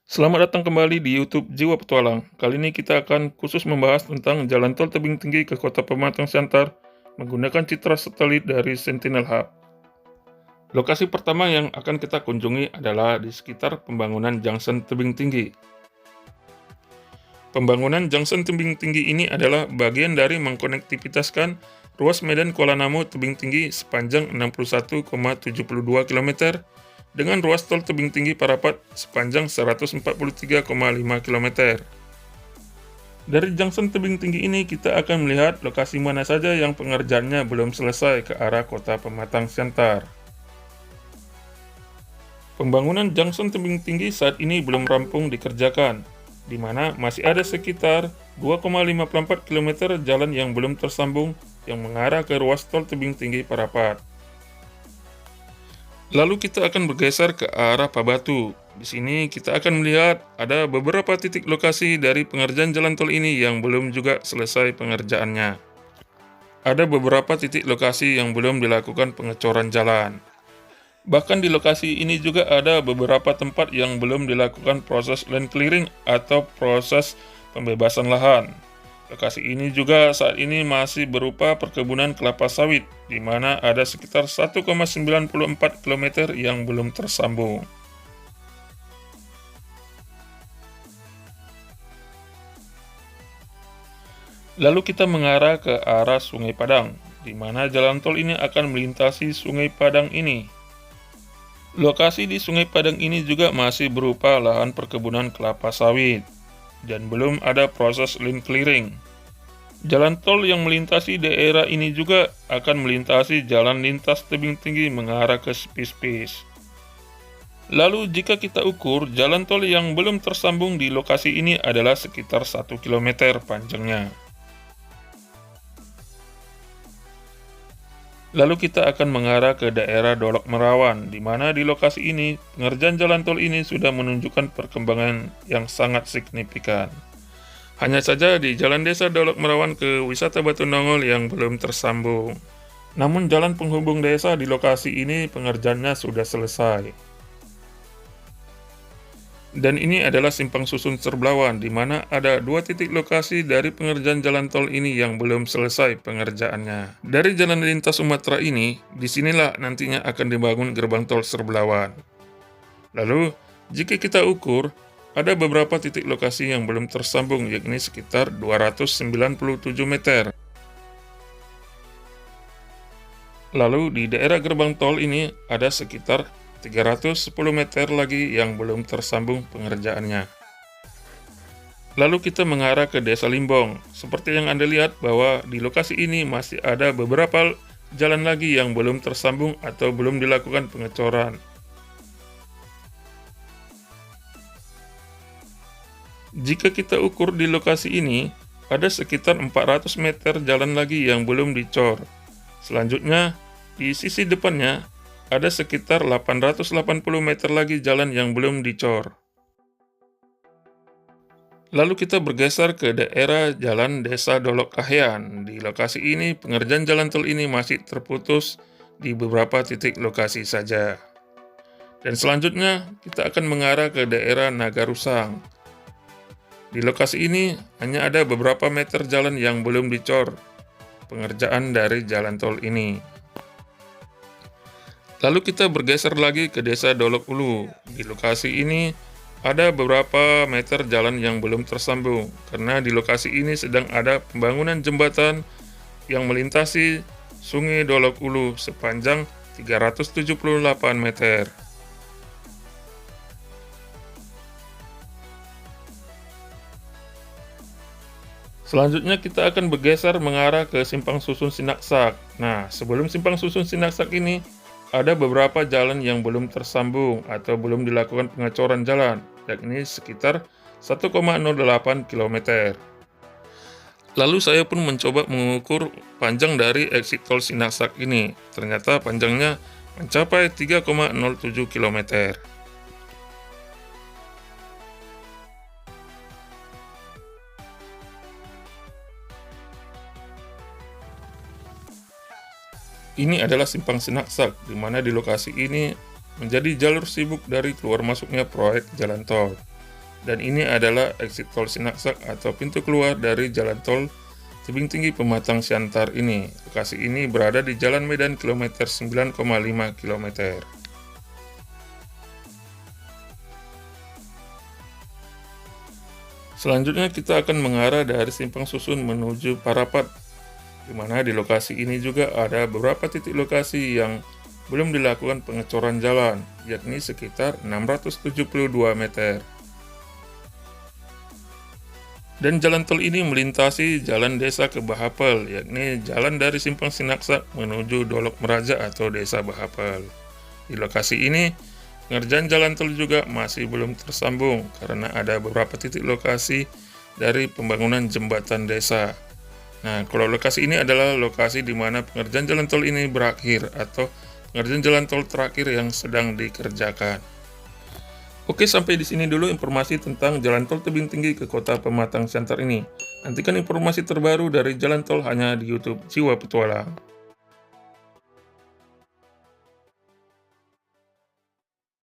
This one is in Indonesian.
Selamat datang kembali di YouTube Jiwa Petualang. Kali ini kita akan khusus membahas tentang jalan tol tebing tinggi ke Kota Pematang Siantar menggunakan citra satelit dari Sentinel Hub. Lokasi pertama yang akan kita kunjungi adalah di sekitar pembangunan Junction Tebing Tinggi. Pembangunan Junction Tebing Tinggi ini adalah bagian dari mengkonektivitaskan ruas Medan Kuala Namu Tebing Tinggi sepanjang 61,72 km dengan ruas tol tebing tinggi Parapat sepanjang 143,5 km. Dari junction tebing tinggi ini kita akan melihat lokasi mana saja yang pengerjaannya belum selesai ke arah Kota Pematang Siantar. Pembangunan junction tebing tinggi saat ini belum rampung dikerjakan, di mana masih ada sekitar 2,54 km jalan yang belum tersambung yang mengarah ke ruas tol tebing tinggi Parapat. Lalu kita akan bergeser ke arah Pabatu. Di sini kita akan melihat ada beberapa titik lokasi dari pengerjaan jalan tol ini yang belum juga selesai pengerjaannya. Ada beberapa titik lokasi yang belum dilakukan pengecoran jalan. Bahkan di lokasi ini juga ada beberapa tempat yang belum dilakukan proses land clearing atau proses pembebasan lahan. Lokasi ini juga saat ini masih berupa perkebunan kelapa sawit, di mana ada sekitar 1,94 km yang belum tersambung. Lalu kita mengarah ke arah Sungai Padang, di mana jalan tol ini akan melintasi Sungai Padang ini. Lokasi di Sungai Padang ini juga masih berupa lahan perkebunan kelapa sawit dan belum ada proses land clearing. Jalan tol yang melintasi daerah ini juga akan melintasi jalan lintas tebing tinggi mengarah ke Spis-Spis. Lalu jika kita ukur, jalan tol yang belum tersambung di lokasi ini adalah sekitar 1 km panjangnya. Lalu kita akan mengarah ke daerah Dolok Merawan, di mana di lokasi ini pengerjaan jalan tol ini sudah menunjukkan perkembangan yang sangat signifikan. Hanya saja di jalan desa Dolok Merawan ke wisata Batu Nongol yang belum tersambung. Namun jalan penghubung desa di lokasi ini pengerjaannya sudah selesai. Dan ini adalah Simpang Susun Serblawan, di mana ada dua titik lokasi dari pengerjaan jalan tol ini yang belum selesai pengerjaannya. Dari jalan lintas Sumatera ini, disinilah nantinya akan dibangun gerbang tol Serblawan. Lalu, jika kita ukur, ada beberapa titik lokasi yang belum tersambung, yakni sekitar 297 meter. Lalu di daerah gerbang tol ini ada sekitar 310 meter lagi yang belum tersambung pengerjaannya. Lalu kita mengarah ke Desa Limbong. Seperti yang Anda lihat bahwa di lokasi ini masih ada beberapa jalan lagi yang belum tersambung atau belum dilakukan pengecoran. Jika kita ukur di lokasi ini, ada sekitar 400 meter jalan lagi yang belum dicor. Selanjutnya, di sisi depannya, ada sekitar 880 meter lagi jalan yang belum dicor. Lalu kita bergeser ke daerah Jalan Desa Dolok Kahyan. Di lokasi ini, pengerjaan jalan tol ini masih terputus di beberapa titik lokasi saja. Dan selanjutnya, kita akan mengarah ke daerah Nagarusang. Di lokasi ini, hanya ada beberapa meter jalan yang belum dicor pengerjaan dari jalan tol ini. Lalu kita bergeser lagi ke Desa Dolok Ulu. Di lokasi ini ada beberapa meter jalan yang belum tersambung, karena di lokasi ini sedang ada pembangunan jembatan yang melintasi Sungai Dolok Ulu sepanjang 378 meter. Selanjutnya kita akan bergeser mengarah ke Simpang Susun Sinaksak. Nah, sebelum Simpang Susun Sinaksak ini, ada beberapa jalan yang belum tersambung atau belum dilakukan pengecoran jalan, yakni sekitar 1,08 km. Lalu saya pun mencoba mengukur panjang dari exit tol Sinaksak ini. Ternyata panjangnya mencapai 3,07 km. Ini adalah Simpang Sinaksak, di mana di lokasi ini menjadi jalur sibuk dari keluar masuknya proyek jalan tol. Dan ini adalah exit tol Sinaksak atau pintu keluar dari jalan tol Tebing Tinggi Pematang Siantar ini. Lokasi ini berada di Jalan Medan kilometer 9,5 km. Selanjutnya kita akan mengarah dari Simpang Susun menuju Parapat, di mana di lokasi ini juga ada beberapa titik lokasi yang belum dilakukan pengecoran jalan, yakni sekitar 672 meter. Dan jalan tol ini melintasi jalan desa ke Bahapel, yakni jalan dari Simpang Sinaksak menuju Dolok Meraja atau desa Bahapel. Di lokasi ini, pengerjaan jalan tol juga masih belum tersambung karena ada beberapa titik lokasi dari pembangunan jembatan desa. Nah, kalau lokasi ini adalah lokasi di mana pengerjaan jalan tol ini berakhir atau pengerjaan jalan tol terakhir yang sedang dikerjakan. Oke, sampai di sini dulu informasi tentang jalan tol Tebing Tinggi ke Kota Pematang Siantar ini. Nantikan informasi terbaru dari jalan tol hanya di YouTube Jiwa Petualang.